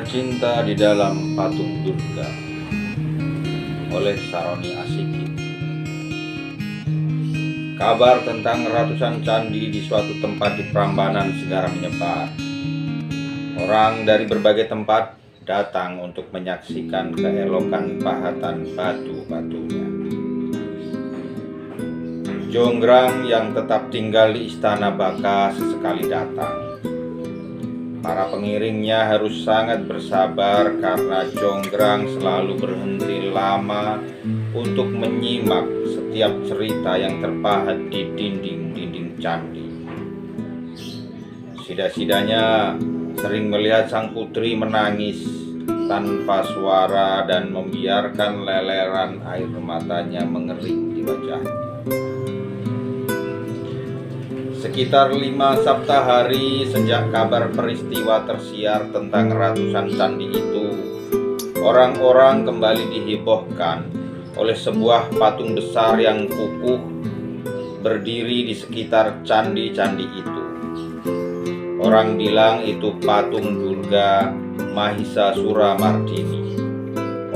Cinta di dalam Patung Durga oleh Saroni Asiki. Kabar tentang ratusan candi di suatu tempat di Prambanan segera menyebar. Orang dari berbagai tempat datang untuk menyaksikan keelokan pahatan batu-batunya. Jonggrang yang tetap tinggal di Istana Baka sesekali datang. Para pengiringnya harus sangat bersabar karena Jonggrang selalu berhenti lama untuk menyimak setiap cerita yang terpahat di dinding-dinding candi. Sida-sidanya sering melihat sang putri menangis tanpa suara dan membiarkan leleran air matanya mengering di wajahnya. Sekitar 5 sabta hari sejak kabar peristiwa tersiar tentang ratusan candi itu, orang-orang kembali dihebohkan oleh sebuah patung besar yang kukuh berdiri di sekitar candi-candi itu. Orang bilang itu patung Durga Mahisasura Mardini.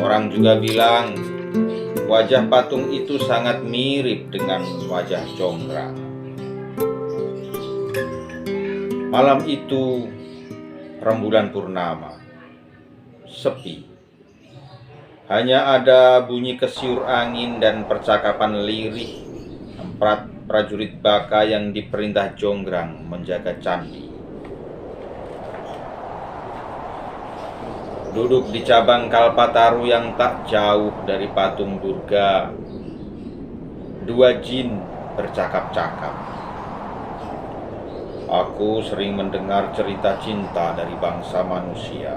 Orang juga bilang wajah patung itu sangat mirip dengan wajah Jonggrang. Malam itu rembulan purnama, sepi. Hanya ada bunyi kesiur angin dan percakapan lirih 4 prajurit Baka yang diperintah Jonggrang menjaga candi. Duduk di cabang Kalpataru yang tak jauh dari patung Durga, 2 jin bercakap-cakap. Aku sering mendengar cerita cinta dari bangsa manusia,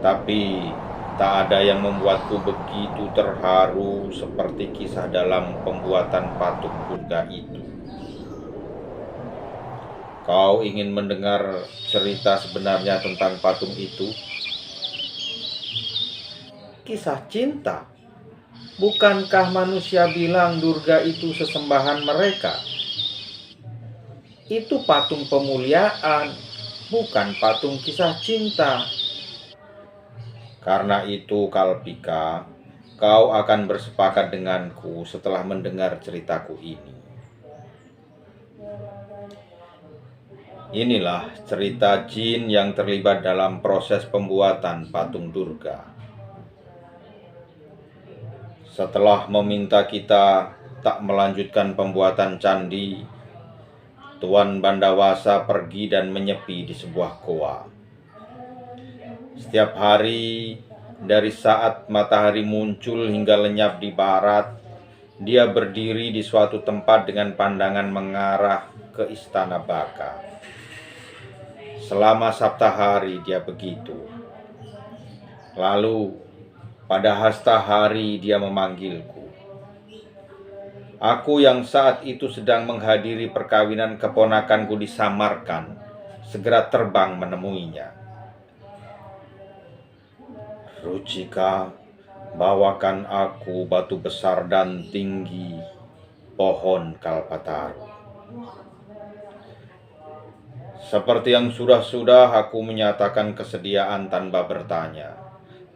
tapi tak ada yang membuatku begitu terharu seperti kisah dalam pembuatan patung Durga itu. Kau ingin mendengar cerita sebenarnya tentang patung itu? Kisah cinta? Bukankah manusia bilang Durga itu sesembahan mereka? Itu patung pemuliaan, bukan patung kisah cinta. Karena itu, Kalpika, kau akan bersepakat denganku setelah mendengar ceritaku ini. Inilah cerita jin yang terlibat dalam proses pembuatan patung Durga. Setelah meminta kita tak melanjutkan pembuatan candi, Tuan Bandawasa pergi dan menyepi di sebuah goa. Setiap hari, dari saat matahari muncul hingga lenyap di barat, dia berdiri di suatu tempat dengan pandangan mengarah ke Istana Baka. Selama sabta hari dia begitu. Lalu, pada hasta hari dia memanggilku. Aku yang saat itu sedang menghadiri perkawinan keponakanku di Samarkand, segera terbang menemuinya. Rucika, bawakan aku batu besar dan tinggi, pohon Kalpataru. Seperti yang sudah-sudah aku menyatakan kesediaan tanpa bertanya,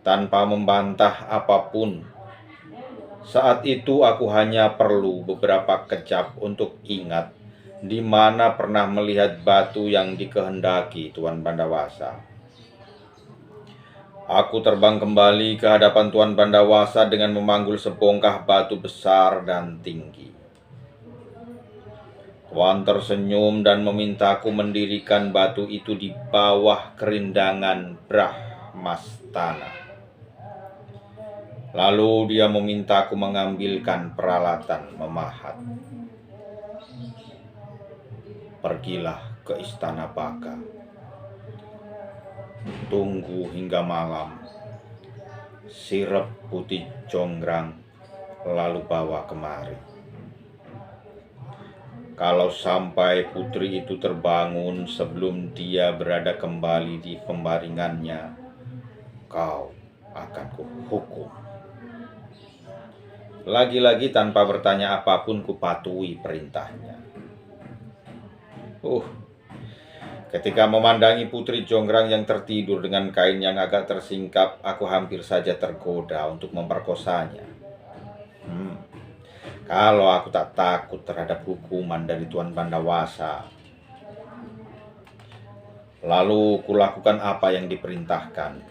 tanpa membantah apapun. Saat itu aku hanya perlu beberapa kejap untuk ingat di mana pernah melihat batu yang dikehendaki Tuan Bandawasa. Aku terbang kembali ke hadapan Tuan Bandawasa dengan memanggul sebongkah batu besar dan tinggi. Tuan tersenyum dan memintaku mendirikan batu itu di bawah kerindangan Brahmastana. Lalu dia memintaku mengambilkan peralatan memahat. Pergilah ke Istana Baka. Tunggu hingga malam. Sirep putih Jonggrang, lalu bawa kemari. Kalau sampai putri itu terbangun sebelum dia berada kembali di pembaringannya, kau akan kuhukum. Lagi-lagi tanpa bertanya apapun kupatuhi perintahnya. Ketika memandangi Putri Jonggrang yang tertidur dengan kain yang agak tersingkap, aku hampir saja tergoda untuk memperkosanya. Kalau aku tak takut terhadap hukuman dari Tuan Bandawasa. Lalu kulakukan apa yang diperintahkan.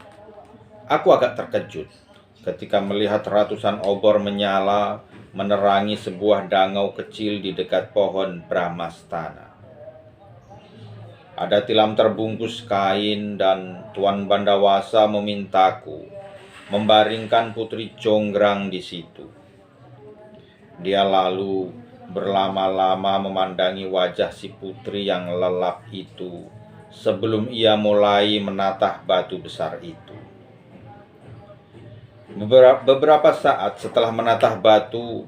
Aku agak terkejut ketika melihat ratusan obor menyala menerangi sebuah dangau kecil di dekat pohon Brahmastana. Ada tilam terbungkus kain dan Tuan Bandawasa memintaku membaringkan Putri Jonggrang di situ. Dia lalu berlama-lama memandangi wajah si putri yang lelap itu sebelum ia mulai menatah batu besar itu. Beberapa saat setelah menatah batu,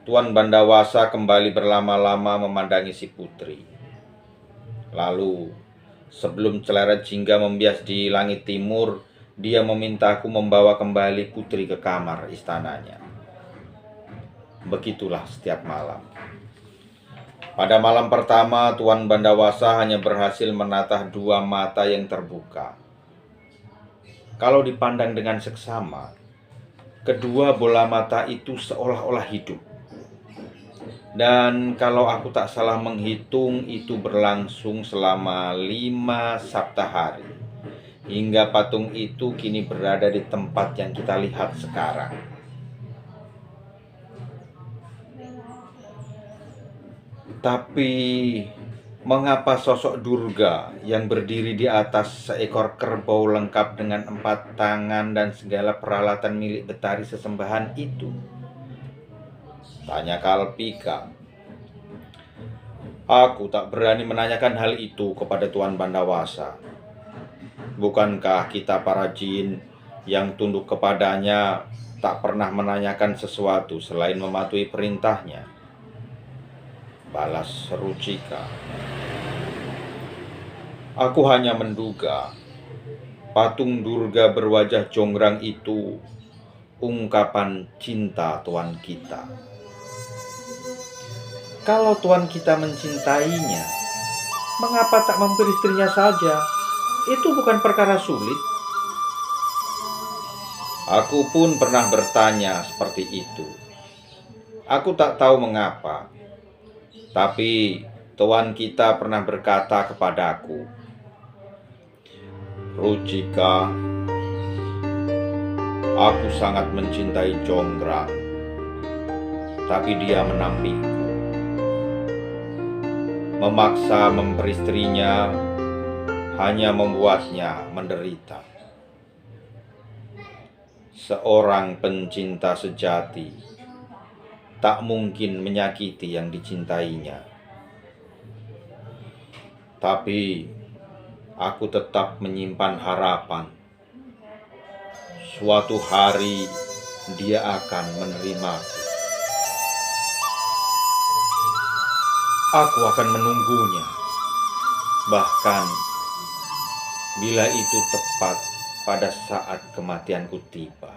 Tuan Bandawasa kembali berlama-lama memandangi si putri. Lalu, sebelum celeret jingga membias di langit timur, dia memintaku membawa kembali putri ke kamar istananya. Begitulah setiap malam. Pada malam pertama, Tuan Bandawasa hanya berhasil menatah 2 mata yang terbuka. Kalau dipandang dengan seksama, kedua bola mata itu seolah-olah hidup. Dan kalau aku tak salah menghitung, itu berlangsung selama 5 sabta hari. Hingga patung itu kini berada di tempat yang kita lihat sekarang. Tapi mengapa sosok Durga yang berdiri di atas seekor kerbau lengkap dengan 4 tangan dan segala peralatan milik Betari sesembahan itu? Tanya Kalpika. Aku tak berani menanyakan hal itu kepada Tuan Bandawasa. Bukankah kita para jin yang tunduk kepadanya tak pernah menanyakan sesuatu selain mematuhi perintahnya? Balas Rucika. Aku hanya menduga patung Durga berwajah Jonggrang itu ungkapan cinta Tuan kita. Kalau Tuan kita mencintainya, mengapa tak memperistrinya saja? Itu bukan perkara sulit. Aku pun pernah bertanya seperti itu. Aku tak tahu mengapa, tapi Tuan kita pernah berkata kepadaku, Rucika, aku sangat mencintai Jonggrang, tapi dia menampikku. Memaksa memperistrinya hanya membuatnya menderita. Seorang pencinta sejati tak mungkin menyakiti yang dicintainya. Tapi aku tetap menyimpan harapan. Suatu hari dia akan menerimaku. Aku akan menunggunya. Bahkan bila itu tepat pada saat kematianku tiba.